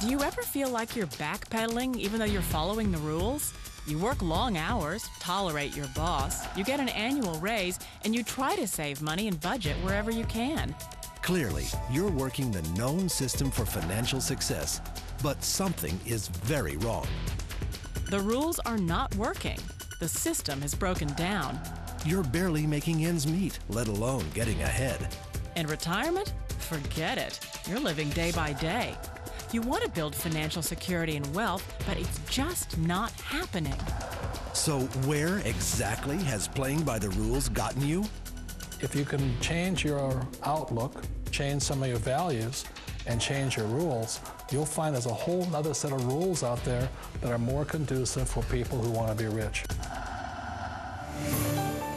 Do you ever feel like you're backpedaling even though you're following the rules? You work long hours, tolerate your boss, you get an annual raise, and you try to save money and budget wherever you can. Clearly, you're working the known system for financial success, but something is very wrong. The rules are not working. The system is broken down. You're barely making ends meet, let alone getting ahead. And retirement? Forget it. You're living day by day. You want to build financial security and wealth, but it's just not happening. So where exactly has playing by the rules gotten you? If you can change your outlook, change some of your values, and change your rules, you'll find there's a whole other set of rules out there that are more conducive for people who want to be rich.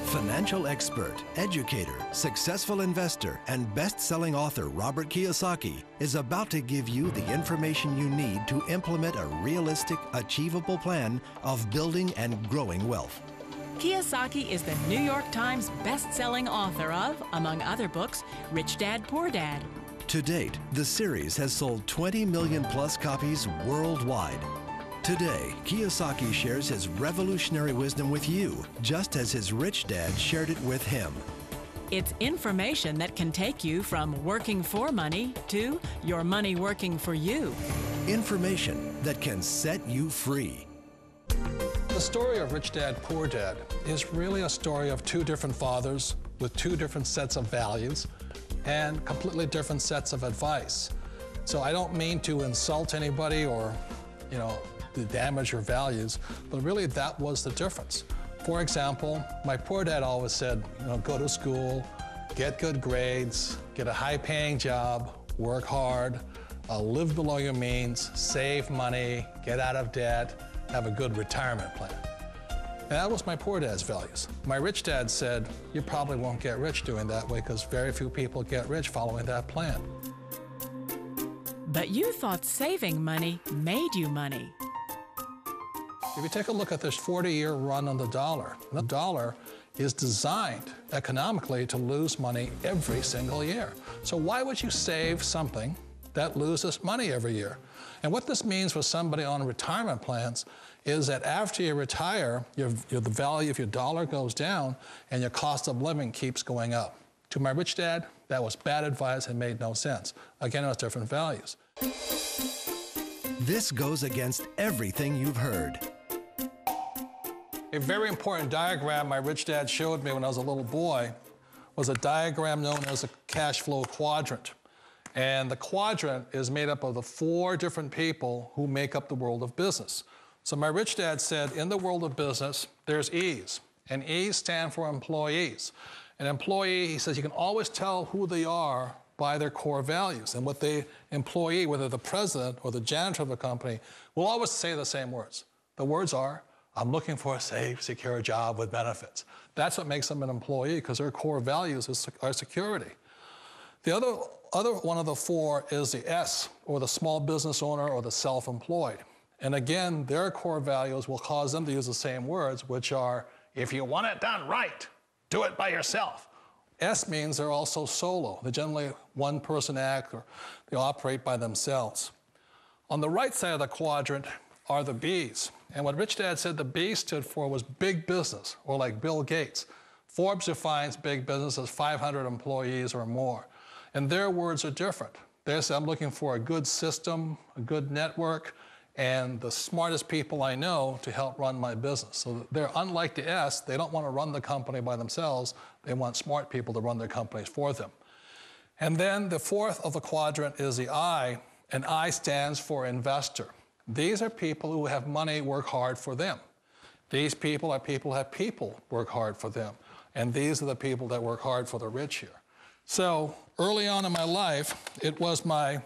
Financial expert, educator, successful investor, and best-selling author Robert Kiyosaki is about to give you the information you need to implement a realistic, achievable plan of building and growing wealth. Kiyosaki is the New York Times best-selling author of, among other books, Rich Dad, Poor Dad. To date, the series has sold 20 million plus copies worldwide. Today, Kiyosaki shares his revolutionary wisdom with you, just as his rich dad shared it with him. It's information that can take you from working for money to your money working for you. Information that can set you free. The story of Rich Dad, Poor Dad is really a story of two different fathers with two different sets of values and completely different sets of advice. So I don't mean to insult anybody or, to damage your values, but really that was the difference. For example, my poor dad always said, go to school, get good grades, get a high-paying job, work hard, live below your means, save money, get out of debt, have a good retirement plan. And that was my poor dad's values. My rich dad said, you probably won't get rich doing that way because very few people get rich following that plan. But you thought saving money made you money. If you take a look at this 40-year run on the dollar is designed economically to lose money every single year. So why would you save something that loses money every year? And what this means for somebody on retirement plans is that after you retire, the value of your dollar goes down and your cost of living keeps going up. To my rich dad, that was bad advice and made no sense. Again, it was different values. This goes against everything you've heard. A very important diagram my rich dad showed me when I was a little boy was a diagram known as a cash flow quadrant. And the quadrant is made up of the 4 different people who make up the world of business. So my rich dad said, in the world of business, there's E's, and E's stand for employees. An employee, he says, you can always tell who they are by their core values. And what the employee, whether the president or the janitor of the company, will always say the same words. The words are, I'm looking for a safe, secure job with benefits. That's what makes them an employee, because their core values are security. The other one of the 4 is the S, or the small business owner or the self-employed. And again, their core values will cause them to use the same words, which are, if you want it done right, do it by yourself. S means they're also solo. They're generally one-person act, or they operate by themselves. On the right side of the quadrant are the B's. And what Rich Dad said the B stood for was big business, or like Bill Gates. Forbes defines big business as 500 employees or more. And their words are different. They say, I'm looking for a good system, a good network, and the smartest people I know to help run my business. So they're unlike the S. They don't want to run the company by themselves. They want smart people to run their companies for them. And then the 4th of the quadrant is the I, and I stands for investor. These are people who have money work hard for them. These people are people who have people work hard for them. And these are the people that work hard for the rich here. So early on in my life, it was my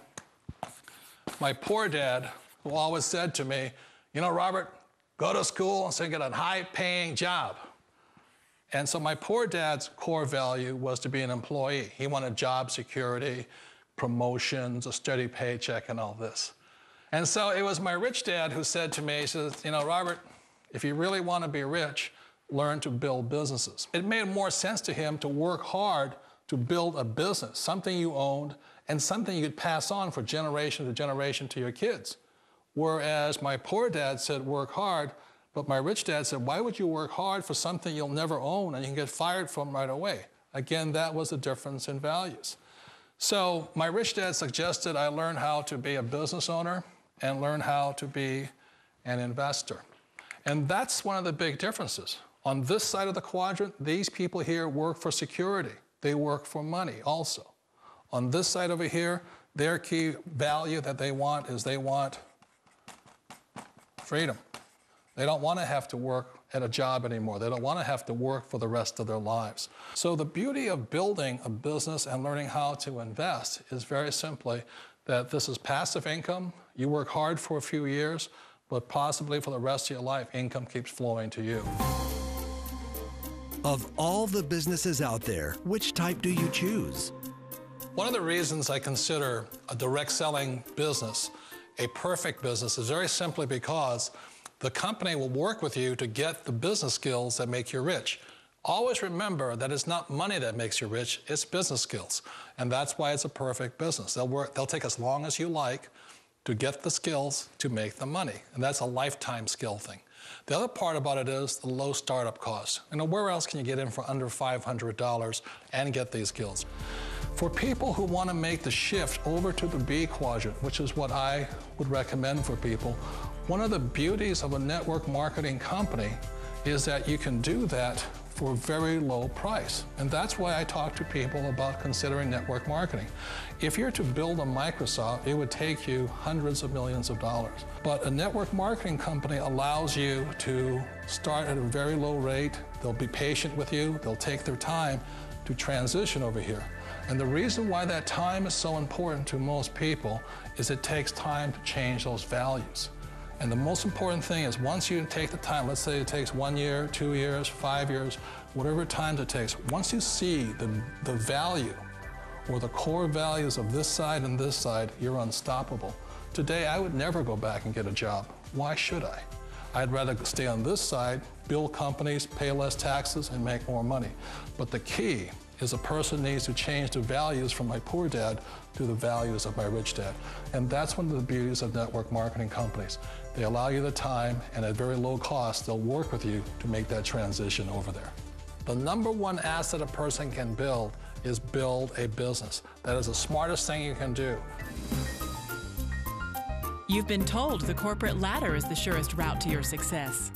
poor dad who always said to me, Robert, go to school and so get a high-paying job. And so my poor dad's core value was to be an employee. He wanted job security, promotions, a steady paycheck, and all this. And so it was my rich dad who said to me, he says, Robert, if you really want to be rich, learn to build businesses. It made more sense to him to work hard to build a business, something you owned and something you could pass on for generation to generation to your kids. Whereas my poor dad said, work hard, but my rich dad said, why would you work hard for something you'll never own and you can get fired from right away? Again, that was the difference in values. So my rich dad suggested I learn how to be a business owner and learn how to be an investor. And that's one of the big differences. On this side of the quadrant, these people here work for security. They work for money also. On this side over here, their key value that they want is they want freedom. They don't want to have to work at a job anymore. They don't want to have to work for the rest of their lives. So the beauty of building a business and learning how to invest is very simply that this is passive income. You work hard for a few years, but possibly for the rest of your life, income keeps flowing to you. Of all the businesses out there, which type do you choose? One of the reasons I consider a direct selling business a perfect business is very simply because the company will work with you to get the business skills that make you rich. Always remember that it's not money that makes you rich, it's business skills. And that's why it's a perfect business. They'll take as long as you like to get the skills to make the money. And that's a lifetime skill thing. The other part about it is the low startup cost. You know, where else can you get in for under $500 and get these skills? For people who want to make the shift over to the B quadrant, which is what I would recommend for people, one of the beauties of a network marketing company is that you can do that for a very low price. And that's why I talk to people about considering network marketing. If you're to build a Microsoft, it would take you hundreds of millions of dollars. But a network marketing company allows you to start at a very low rate. They'll be patient with you. They'll take their time to transition over here. And the reason why that time is so important to most people is it takes time to change those values. And the most important thing is once you take the time, let's say it takes 1 year, 2 years, 5 years, whatever time it takes, once you see the value or the core values of this side and this side, you're unstoppable. Today, I would never go back and get a job. Why should I? I'd rather stay on this side, build companies, pay less taxes, and make more money. But the key is a person needs to change the values from my poor dad to the values of my rich dad. And that's one of the beauties of network marketing companies. They allow you the time, and at very low cost, they'll work with you to make that transition over there. The number one asset a person can build is build a business. That is the smartest thing you can do. You've been told the corporate ladder is the surest route to your success.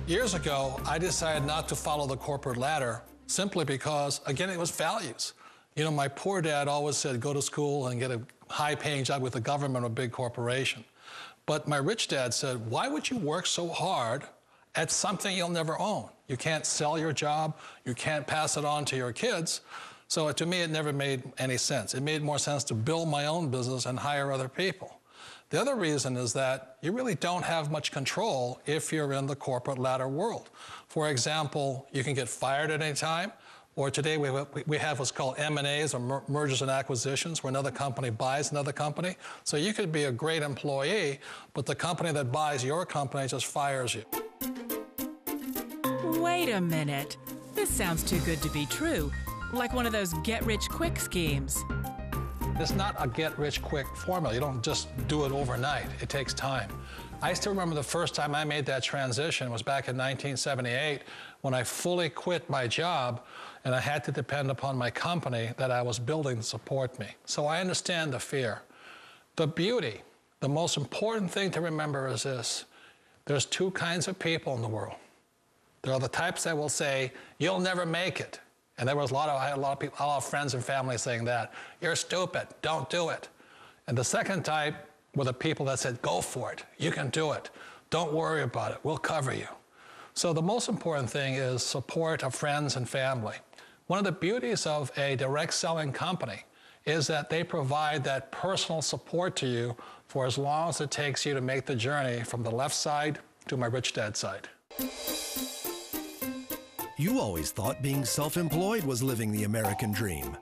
Years ago, I decided not to follow the corporate ladder simply because, again, it was values. You know, my poor dad always said, go to school and get a high-paying job with the government or a big corporation. But my rich dad said, why would you work so hard at something you'll never own? You can't sell your job. You can't pass it on to your kids. So to me, it never made any sense. It made more sense to build my own business and hire other people. The other reason is that you really don't have much control if you're in the corporate ladder world. For example, you can get fired at any time, or today we have what's called M&As, or mergers and acquisitions, where another company buys another company. So you could be a great employee, but the company that buys your company just fires you. Wait a minute. This sounds too good to be true, like one of those get-rich-quick schemes. It's not a get-rich-quick formula. You don't just do it overnight. It takes time. I still remember the first time I made that transition was back in 1978 when I fully quit my job and I had to depend upon my company that I was building to support me. So I understand the fear. The beauty, the most important thing to remember is this. There's two kinds of people in the world. There are the types that will say, you'll never make it. And there was I had a lot of friends and family saying that. You're stupid, don't do it. And the second type were the people that said, go for it, you can do it. Don't worry about it, we'll cover you. So the most important thing is support of friends and family. One of the beauties of a direct selling company is that they provide that personal support to you for as long as it takes you to make the journey from the left side to my rich dad side. You always thought being self-employed was living the American dream.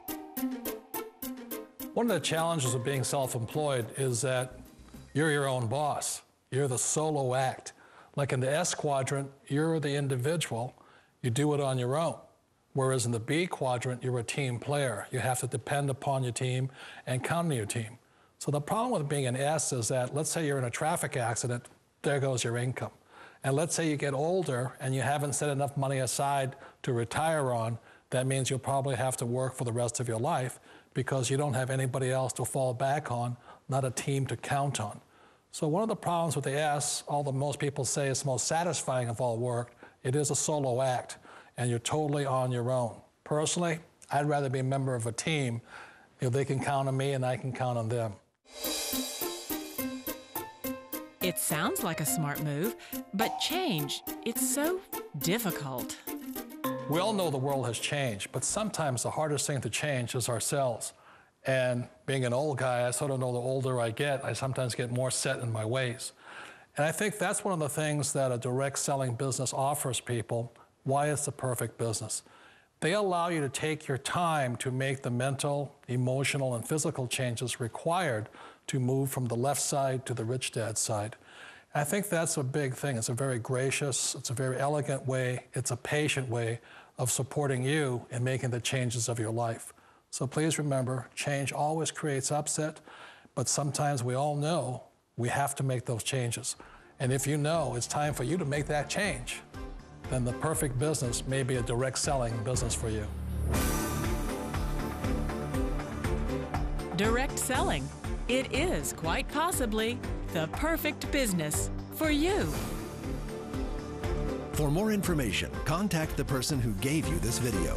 One of the challenges of being self-employed is that you're your own boss. You're the solo act. Like in the S quadrant, you're the individual. You do it on your own. Whereas in the B quadrant, you're a team player. You have to depend upon your team and count on your team. So the problem with being an S is that, let's say you're in a traffic accident, there goes your income. And let's say you get older and you haven't set enough money aside to retire on, that means you'll probably have to work for the rest of your life because you don't have anybody else to fall back on, not a team to count on. So one of the problems with the S, although most people say it's the most satisfying of all work, it is a solo act, and you're totally on your own. Personally, I'd rather be a member of a team. They can count on me and I can count on them. It sounds like a smart move, but change, it's so difficult. We all know the world has changed, but sometimes the hardest thing to change is ourselves. And being an old guy, I sort of know the older I get, I sometimes get more set in my ways. And I think that's one of the things that a direct selling business offers people, why it's the perfect business. They allow you to take your time to make the mental, emotional, and physical changes required to move from the left side to the rich dad side. And I think that's a big thing. It's a very gracious, it's a very elegant way, it's a patient way of supporting you in making the changes of your life. So please remember, change always creates upset, but sometimes we all know we have to make those changes. And if you know it's time for you to make that change, then the perfect business may be a direct selling business for you. Direct selling. It is quite possibly the perfect business for you. For more information, contact the person who gave you this video.